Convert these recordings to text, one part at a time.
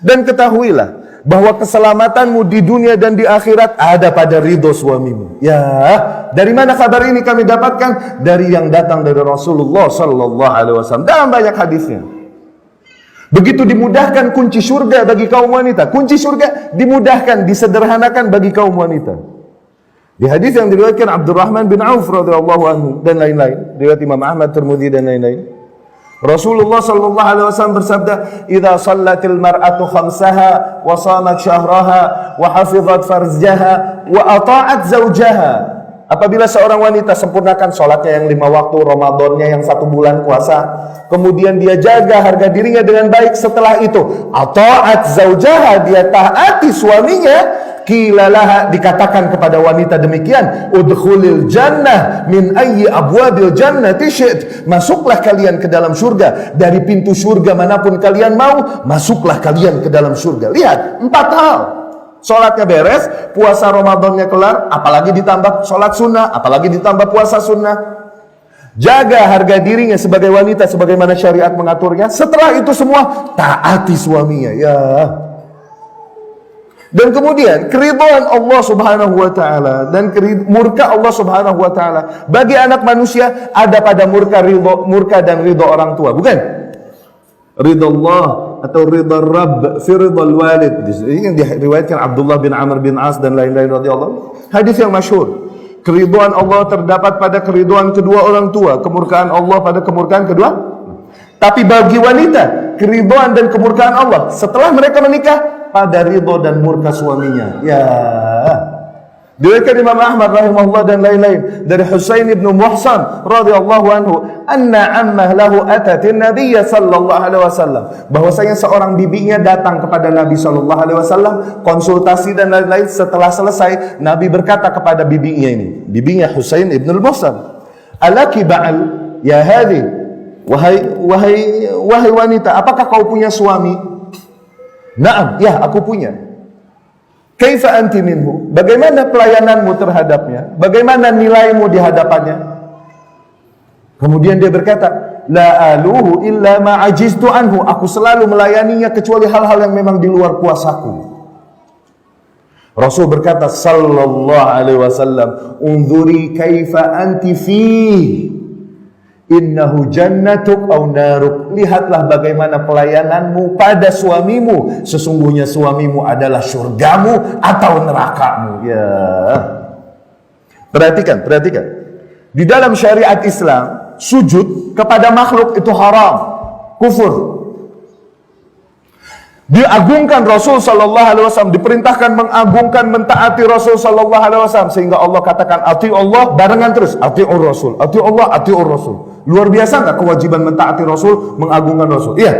Dan ketahuilah bahwa keselamatanmu di dunia dan di akhirat ada pada ridho suamimu. Ya, dari mana kabar ini kami dapatkan? Dari yang datang dari Rasulullah sallallahu alaihi wasallam dalam banyak hadisnya. Begitu dimudahkan kunci surga bagi kaum wanita. Kunci surga dimudahkan, disederhanakan bagi kaum wanita. Di hadis yang diriwayatkan Abdurrahman bin Auf radhiyallahu anhu dan lain-lain, riwayat Imam Ahmad, Tirmidzi dan lain-lain. Rasulullah sallallahu alaihi wasallam bersabda, "Idza shallatil mar'atu khamsaha wa shamat syahraha wa hafizat farjaha wa ata'at zawjaha." Apabila seorang wanita sempurnakan sholatnya yang 5 waktu, Ramadannya yang 1 bulan puasa, kemudian dia jaga harga dirinya dengan baik, setelah itu ata'at zawjaha, dia taati suaminya, kilalaha, dikatakan kepada wanita demikian, udkhulil jannah min ayyi abwabil jannati syi'at, masuklah kalian ke dalam surga dari pintu surga manapun kalian mau, masuklah kalian ke dalam surga. Lihat, 4 hal. Sholatnya beres, puasa Ramadannya kelar, apalagi ditambah sholat sunnah, apalagi ditambah puasa sunnah. Jaga harga dirinya sebagai wanita sebagaimana syariat mengaturnya. Setelah itu semua taati suaminya. Ya. Dan kemudian keridhaan Allah Subhanahu wa taala dan murka Allah Subhanahu wa taala bagi anak manusia ada pada murka dan ridha orang tua, bukan? Ridha Allah atau ridha Rabb fi ridha walid. Ini yang diriwayatkan Abdullah bin Amr bin As dan lain-lain radhiyallahu. Hadis yang masyhur. Keridhaan Allah terdapat pada keridhaan kedua orang tua, kemurkaan Allah pada kemurkaan kedua. Tapi bagi wanita, keridhaan dan kemurkaan Allah setelah mereka menikah pada ridho dan murka suaminya. Ya. Diriwayatkan Imam Ahmad rahimahullah dan lain-lain dari Husain bin Muhsan radhiyallahu anhu, anna ammah lahu atatin Nabiy sallallahu alaihi wasallam, bahwasanya seorang bibinya datang kepada Nabi sallallahu alaihi wasallam, konsultasi dan lain-lain. Setelah selesai, Nabi berkata kepada bibinya ini, bibinya Husain bin Muhsan, alaki ba'al ya hadhi, wahai wanita, apakah kau punya suami? Naam, ya aku punya. Kaifa anti minhu? Bagaimana pelayananmu terhadapnya? Bagaimana nilaimu di hadapannya? Kemudian dia berkata, la aluhu illa ma ajiztu anhu. Aku selalu melayaninya kecuali hal-hal yang memang di luar kuasaku. Rasul berkata sallallahu alaihi wasallam, unzuri kaifa anti fihi. Innahu jannatuk au naruk. Lihatlah bagaimana pelayananmu pada suamimu. Sesungguhnya suamimu adalah surgamu atau nerakamu. Ya. Perhatikan. Di dalam syariat Islam, sujud kepada makhluk itu haram, kufur. Diagungkan Rasul sallallahu alaihi wasallam, diperintahkan mengagungkan, mentaati Rasul sallallahu alaihi wasallam, sehingga Allah katakan ati Allah barengan terus, atiur Rasul, ati Allah, atiur Rasul. Luar biasa enggak kewajiban mentaati Rasul, mengagungkan Rasul? Iya.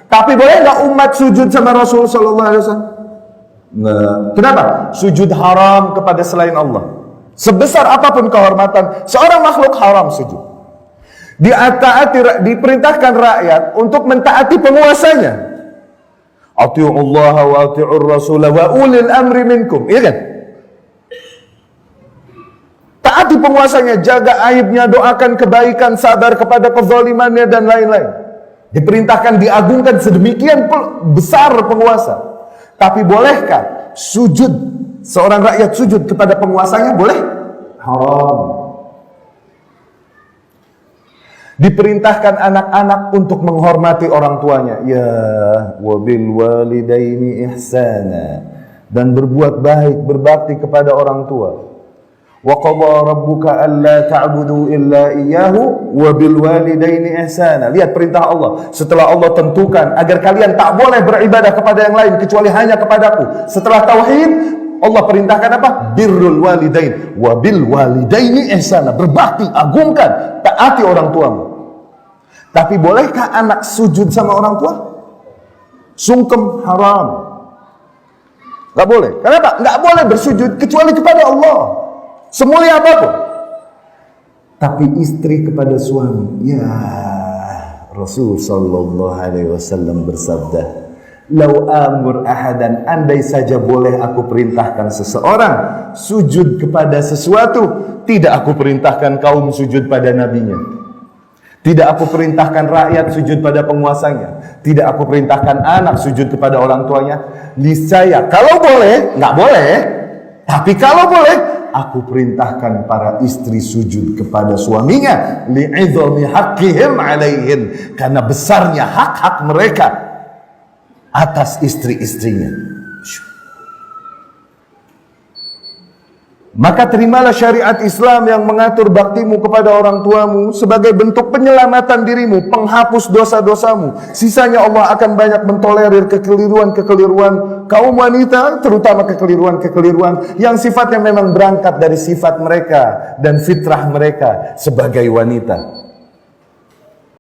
Tapi boleh enggak umat sujud sama Rasul sallallahu alaihi wasallam? Enggak. Kenapa? Sujud haram kepada selain Allah. Sebesar apapun kehormatan seorang makhluk, haram sujud. Diperintahkan rakyat untuk mentaati penguasanya. Ati'u Allah wa ati'ur Rasul wa ulil amri minkum. Iya kan? Taati penguasanya, jaga aibnya, doakan kebaikan, sabar kepada kezalimannya dan lain-lain. Diperintahkan, diagungkan sedemikian besar penguasa. Tapi bolehkah sujud, seorang rakyat sujud kepada penguasanya? Boleh? Haram. Diperintahkan anak-anak untuk menghormati orang tuanya. Ya, wabil walidaini ihsana, dan berbuat baik, berbakti kepada orang tua. Wa qadha rabbuka alla ta'budu illa iyyahu wa bil walidaini ihsana. Lihat perintah Allah. Setelah Allah tentukan agar kalian tak boleh beribadah kepada yang lain kecuali hanya kepadaku. Setelah tauhid, Allah perintahkan apa? Birrul walidain wa bil walidaini ihsana. Berbakti, agungkan, taati orang tuamu. Tapi bolehkah anak sujud sama orang tua? Sungkem, haram. Gak boleh. Kenapa? Gak boleh bersujud kecuali kepada Allah, semulia apapun. Tapi istri kepada suami, ya, Rasul sallallahu alaihi wasallam bersabda, "Lau amur ahadan, andai saja boleh aku perintahkan seseorang sujud kepada sesuatu, tidak aku perintahkan kaum sujud pada nabinya. Tidak aku perintahkan rakyat sujud pada penguasanya. Tidak aku perintahkan anak sujud kepada orang tuanya. Niscaya, kalau boleh, nggak boleh. Tapi kalau boleh, aku perintahkan para istri sujud kepada suaminya. Li'idhami haqqihim alaihin. Karena besarnya hak-hak mereka atas istri-istrinya. Maka terimalah syariat Islam yang mengatur baktimu kepada orang tuamu sebagai bentuk penyelamatan dirimu, penghapus dosa-dosamu. Sisanya Allah akan banyak mentolerir kekeliruan-kekeliruan kaum wanita, terutama kekeliruan-kekeliruan yang sifatnya memang berangkat dari sifat mereka dan fitrah mereka sebagai wanita.